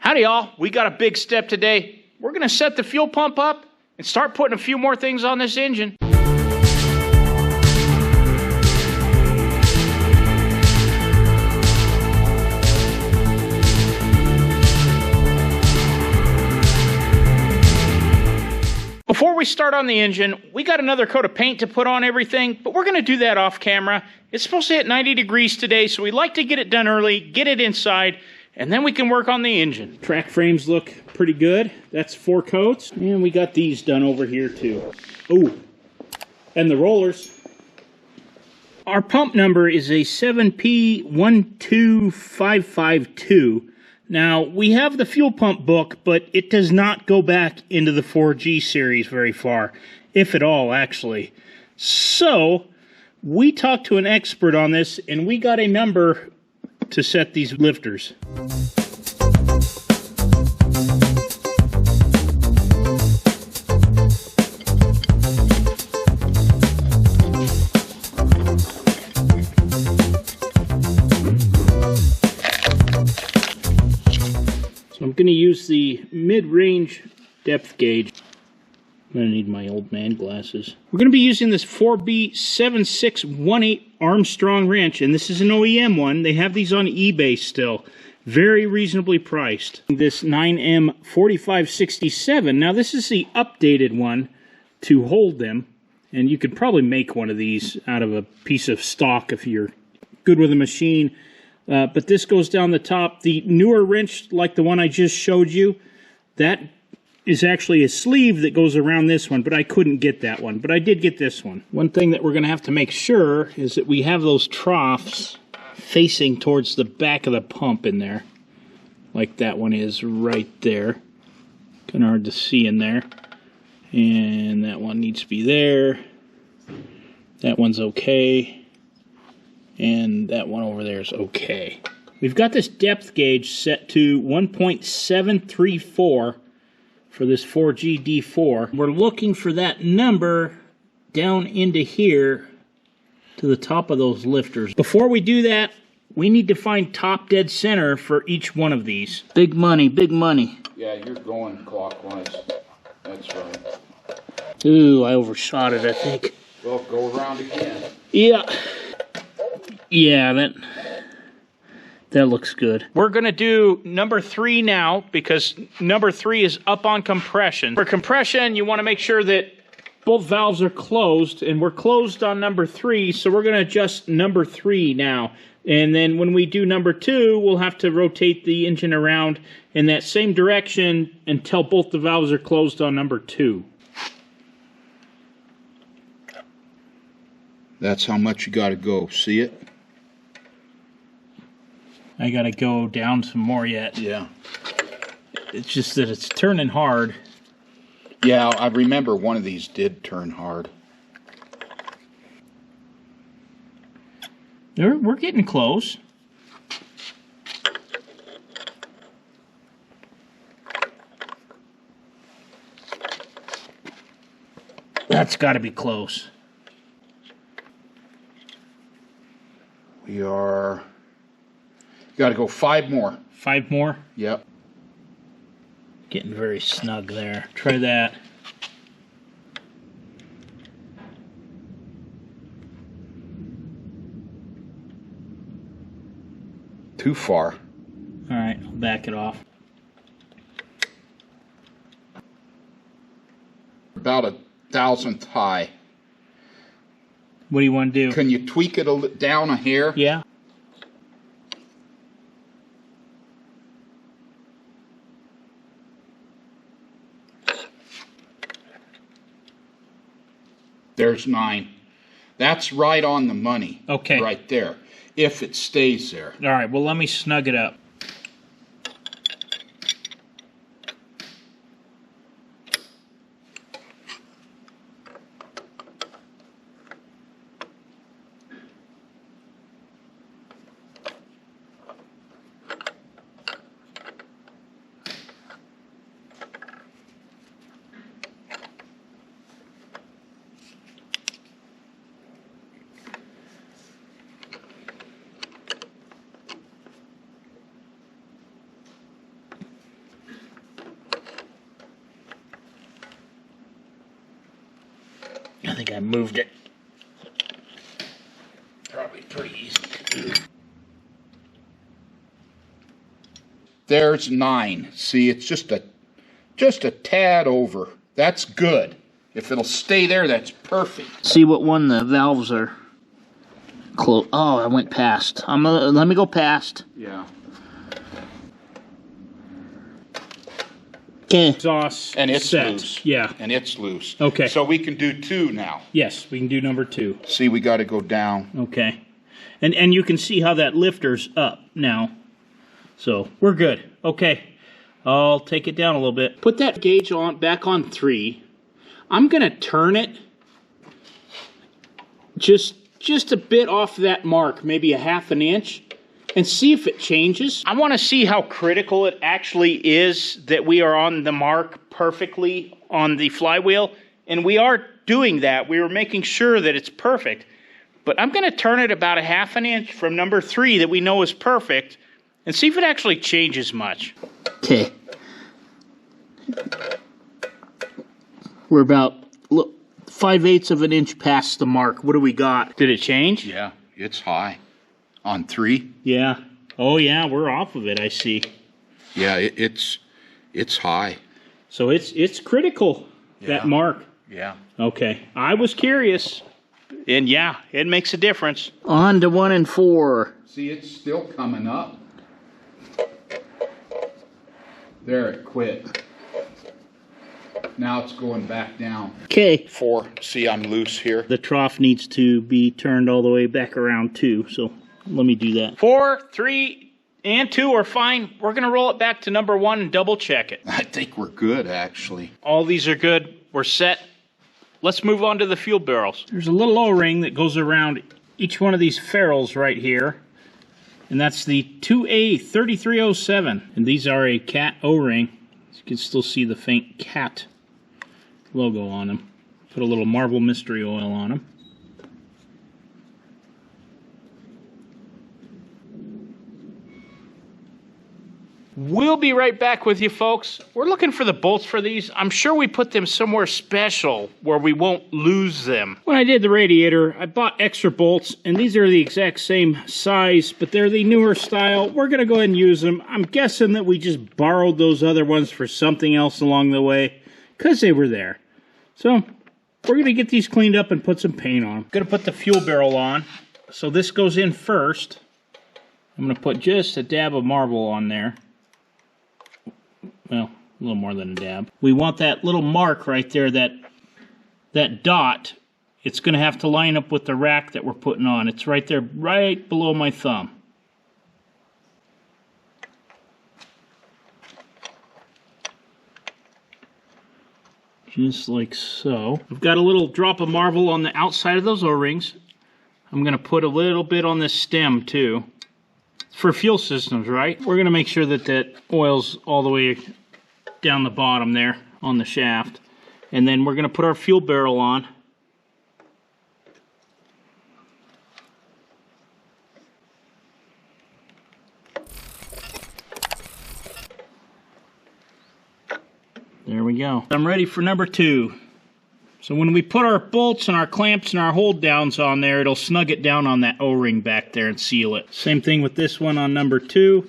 Howdy y'all, we got a big step today. We're gonna set the fuel pump up and start putting a few more things on this engine. Before we start on the engine, we got another coat of paint to put on everything, but we're gonna do that off camera. It's supposed to hit 90 degrees today, so we like to get it done early, get it inside, and then we can work on the engine. Track frames look pretty good. That's 4 coats. And we got these done over here too. Oh, and the rollers. Our pump number is a 7P12552. Now, we have the fuel pump book, but it does not go back into the 4G series very far, if at all, actually. So, we talked to an expert on this, and we got a number to set these lifters. So I'm going to use the mid-range depth gauge. I'm going to need my old man glasses. We're going to be using this 4B7618 Armstrong wrench, and this is an OEM one. They have these on eBay still. Very reasonably priced. This 9M4567. Now this is the updated one to hold them, and you could probably make one of these out of a piece of stock if you're good with a machine. But this goes down the top. The newer wrench, like the one I just showed you, that is actually a sleeve that goes around this one, but I couldn't get that one. But I did get this one. One thing that we're going to have to make sure is that we have those troughs facing towards the back of the pump in there. Like that one is right there. Kind of hard to see in there. And that one needs to be there. That one's okay. And that one over there is okay. We've got this depth gauge set to 1.734 for this 4G D4. We're looking for that number down into here to the top of those lifters. Before we do that, we need to find top dead center for each one of these. Big money, big money. Yeah, you're going clockwise. That's right. Ooh, I overshot it, I think. Well, go around again. Yeah. Yeah, that looks good. We're going to do number 3 now because number 3 is up on compression. For compression, you want to make sure that both valves are closed, and we're closed on number 3, so we're going to adjust number 3 now. And then when we do number 2, we'll have to rotate the engine around in that same direction until both the valves are closed on number 2. That's how much you got to go. See it? I gotta go down some more yet. Yeah. It's just that it's turning hard. Yeah, I remember one of these did turn hard. We're getting close. That's gotta be close. We are... Got to go 5 more. 5 more? Yep. Getting very snug there. Try that. Too far. All right, I'll back it off. About 1,000th high. What do you want to do? Can you tweak it down a hair? Yeah. There's 9. That's right on the money. Okay. Right there. If it stays there. All right, well, let me snug it up. think I moved it. Probably pretty easy. There's 9. See, it's just a tad over. That's good. If it'll stay there, that's perfect. See what one the valves are close. Oh, I went past. Let me go past. Yeah. Okay. Exhaust And it's set. loose. Yeah. And it's loose. Okay. So we can do 2 now. Yes, we can do number 2. See, we got to go down. Okay. And you can see how that lifter's up now. So we're good. Okay. I'll take it down a little bit. Put that gauge on back on 3. I'm gonna turn it just a bit off that mark, maybe a ½ an inch, and see if it changes. I want to see how critical it actually is that we are on the mark perfectly on the flywheel, and we are doing that. We were making sure that it's perfect, but I'm going to turn it about a ½ an inch from number 3 that we know is perfect, and see if it actually changes much. Okay. We're about 5/8 of an inch past the mark. What do we got? Did it change? Yeah, it's high. On 3? Yeah. Oh yeah, we're off of it, I see. Yeah, it's high. So it's critical, that mark. Yeah. Okay. I was curious. And yeah, it makes a difference. On to 1 and 4. See, it's still coming up. There, it quit. Now it's going back down. Okay. 4. See, I'm loose here. The trough needs to be turned all the way back around too, so let me do that. 4, 3, and 2 are fine. We're going to roll it back to number 1 and double check it. I think we're good, actually. All these are good. We're set. Let's move on to the fuel barrels. There's a little O-ring that goes around each one of these ferrules right here. And that's the 2A3307. And these are a cat O-ring. You can still see the faint cat logo on them. Put a little Marble Mystery Oil on them. We'll be right back with you, folks. We're looking for the bolts for these. I'm sure we put them somewhere special where we won't lose them. When I did the radiator, I bought extra bolts, and these are the exact same size, but they're the newer style. We're going to go ahead and use them. I'm guessing that we just borrowed those other ones for something else along the way, because they were there. So, we're going to get these cleaned up and put some paint on them. I'm going to put the fuel barrel on. So this goes in first. I'm going to put just a dab of marble on there. Well, a little more than a dab. We want that little mark right there, that dot. It's going to have to line up with the rack that we're putting on. It's right there, right below my thumb. Just like so. I've got a little drop of marble on the outside of those O-rings. I'm going to put a little bit on this stem too. For fuel systems, right? We're going to make sure that that oil's all the way down the bottom there on the shaft. And then we're going to put our fuel barrel on. There we go. I'm ready for number 2. So when we put our bolts and our clamps and our hold downs on there, it'll snug it down on that O-ring back there and seal it. Same thing with this one on number 2.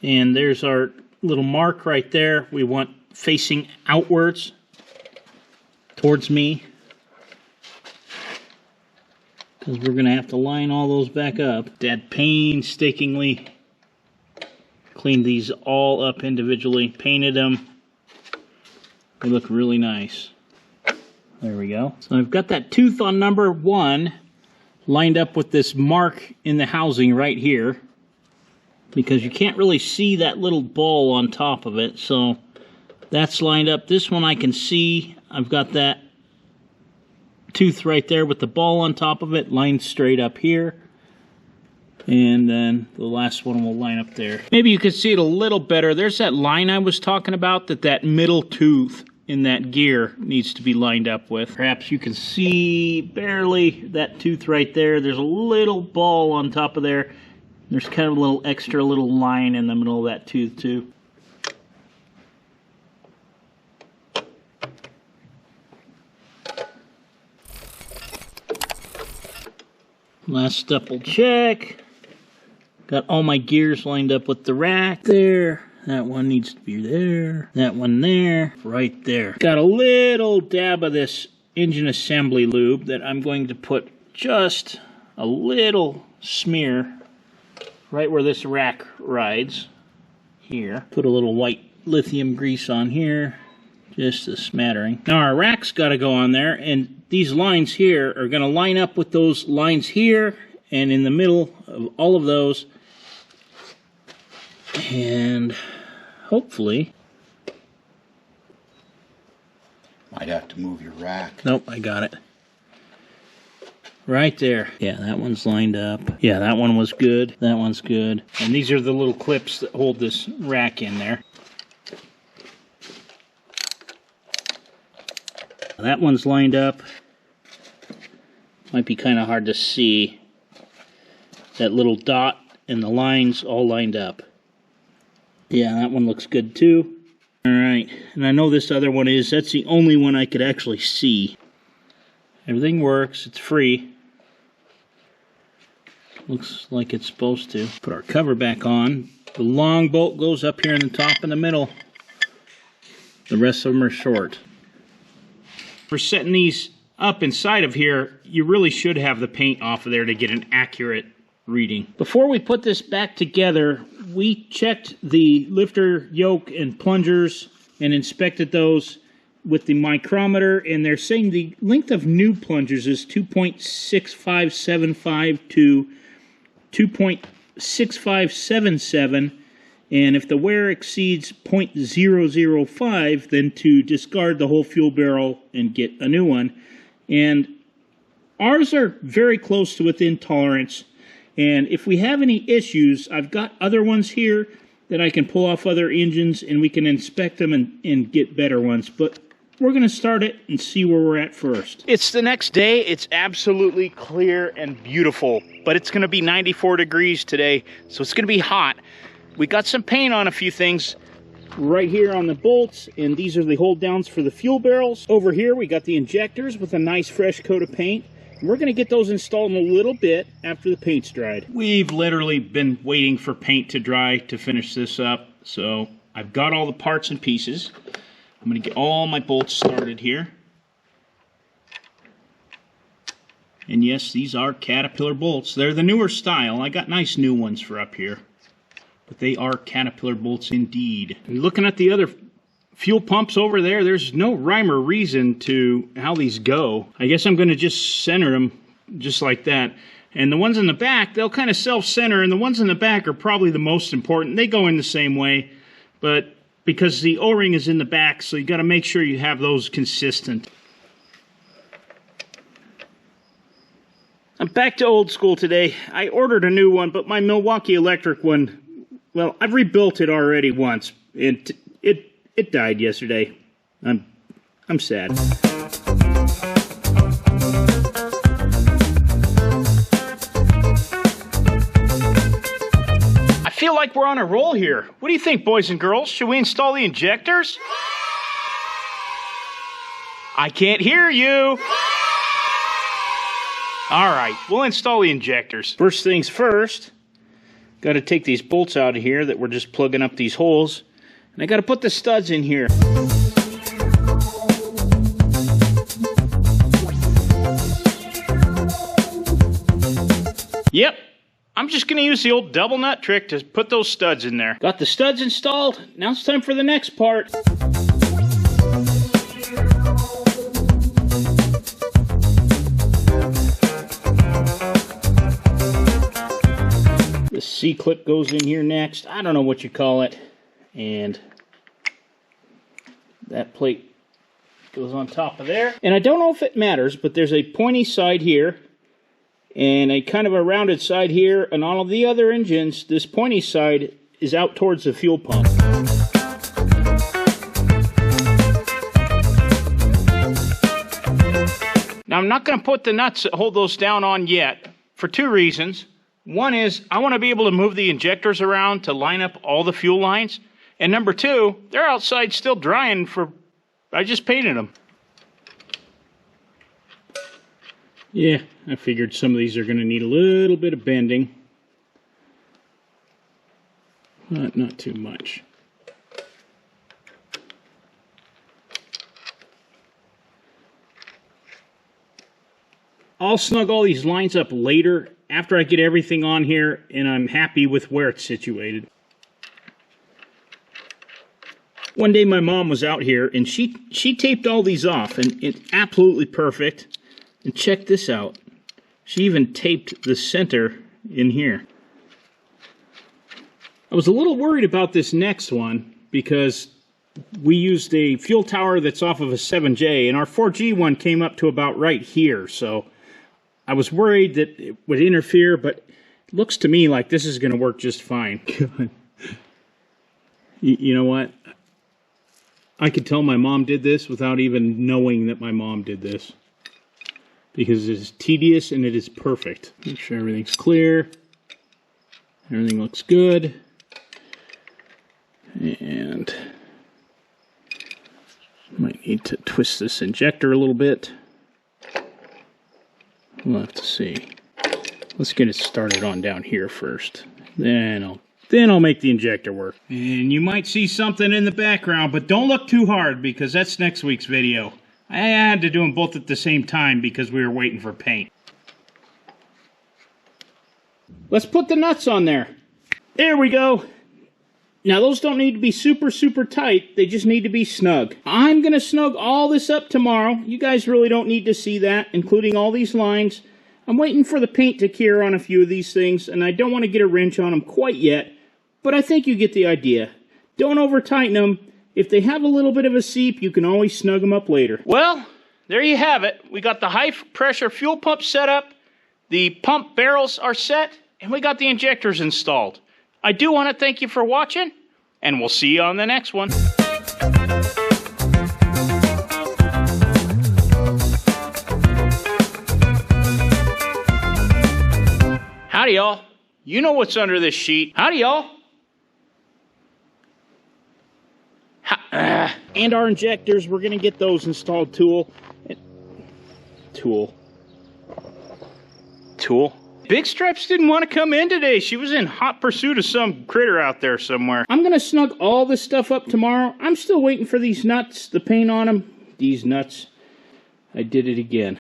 And there's our little mark right there. We want facing outwards towards me, because we're going to have to line all those back up. Dad painstakingly cleaned these all up individually, painted them. They look really nice. There we go. So I've got that tooth on number 1 lined up with this mark in the housing right here, because you can't really see that little ball on top of it. So that's lined up. This one I can see. I've got that tooth right there with the ball on top of it lined straight up here. And then the last one will line up there. Maybe you can see it a little better. There's that line I was talking about, that middle tooth in that gear needs to be lined up with. Perhaps you can see barely that tooth right there. There's a little ball on top of there. There's kind of a little extra little line in the middle of that tooth too. Last step we'll check. Got all my gears lined up with the rack there. That one needs to be there. That one there. Right there. Got a little dab of this engine assembly lube that I'm going to put just a little smear right where this rack rides. Here. Put a little white lithium grease on here. Just a smattering. Now our rack's got to go on there, and these lines here are going to line up with those lines here and in the middle of all of those. And hopefully... Might have to move your rack. Nope, I got it. Right there. Yeah, that one's lined up. Yeah, that one was good. That one's good. And these are the little clips that hold this rack in there. That one's lined up. Might be kind of hard to see. That little dot and the lines all lined up. Yeah, that one looks good too. Alright, and I know this other one is. That's the only one I could actually see. Everything works. It's free. Looks like it's supposed to. Put our cover back on. The long bolt goes up here in the top and the middle. The rest of them are short. For setting these up inside of here, you really should have the paint off of there to get an accurate reading. Before we put this back together, we checked the lifter yoke and plungers and inspected those with the micrometer, and they're saying the length of new plungers is 2.6575 to 2.6577, and if the wear exceeds 0.005, then to discard the whole fuel barrel and get a new one. And ours are very close to within tolerance. And if we have any issues, I've got other ones here that I can pull off other engines and we can inspect them and get better ones. But we're going to start it and see where we're at first. It's the next day. It's absolutely clear and beautiful. But it's going to be 94 degrees today, so it's going to be hot. We got some paint on a few things right here on the bolts, and these are the hold downs for the fuel barrels. Over here we got the injectors with a nice fresh coat of paint. We're going to get those installed in a little bit after the paint's dried. We've literally been waiting for paint to dry to finish this up, so I've got all the parts and pieces. I'm going to get all my bolts started here. And yes, these are Caterpillar bolts. They're the newer style. I got nice new ones for up here. But they are Caterpillar bolts indeed. And looking at the other fuel pumps over there, there's no rhyme or reason to how these go. I guess I'm going to just center them just like that. And the ones in the back, they'll kind of self-center, and the ones in the back are probably the most important. They go in the same way, but because the O-ring is in the back, so you got to make sure you have those consistent. I'm back to old school today. I ordered a new one, but my Milwaukee Electric one, well, I've rebuilt it already once, and it died yesterday. I'm sad. I feel like we're on a roll here. What do you think, boys and girls? Should we install the injectors? I can't hear you. All right, we'll install the injectors. First things first, got to take these bolts out of here that we're just plugging up these holes. And I got to put the studs in here. Yep, I'm just going to use the old double nut trick to put those studs in there. Got the studs installed. Now it's time for the next part. The C-clip goes in here next. I don't know what you call it. And that plate goes on top of there. And I don't know if it matters, but there's a pointy side here and a kind of a rounded side here. And all of the other engines, this pointy side is out towards the fuel pump. Now I'm not going to put the nuts that hold those down on yet for two reasons. One is I want to be able to move the injectors around to line up all the fuel lines. And number two, they're outside still drying I just painted them. Yeah, I figured some of these are going to need a little bit of bending. Not too much. I'll snug all these lines up later after I get everything on here and I'm happy with where it's situated. One day my mom was out here and she taped all these off and it's absolutely perfect. And check this out. She even taped the center in here. I was a little worried about this next one because we used a fuel tower that's off of a 7J and our 4G one came up to about right here, so I was worried that it would interfere, but it looks to me like this is going to work just fine. You know what? I could tell my mom did this without even knowing that my mom did this. Because it is tedious and it is perfect. Make sure everything's clear. Everything looks good. And might need to twist this injector a little bit. We'll have to see. Let's get it started on down here first. Then I'll make the injector work. And you might see something in the background, but don't look too hard because that's next week's video. I had to do them both at the same time because we were waiting for paint. Let's put the nuts on there. There we go. Now those don't need to be super, super tight. They just need to be snug. I'm going to snug all this up tomorrow. You guys really don't need to see that, including all these lines. I'm waiting for the paint to cure on a few of these things, and I don't want to get a wrench on them quite yet, but I think you get the idea. Don't over-tighten them. If they have a little bit of a seep, you can always snug them up later. Well, there you have it. We got the high-pressure fuel pump set up, the pump barrels are set, and we got the injectors installed. I do want to thank you for watching, and we'll see you on the next one. Howdy, y'all. You know what's under this sheet. Howdy, y'all. And our injectors, we're going to get those installed, Tool. Big Stripes didn't want to come in today. She was in hot pursuit of some critter out there somewhere. I'm going to snug all this stuff up tomorrow. I'm still waiting for these nuts, the paint on them. These nuts. I did it again.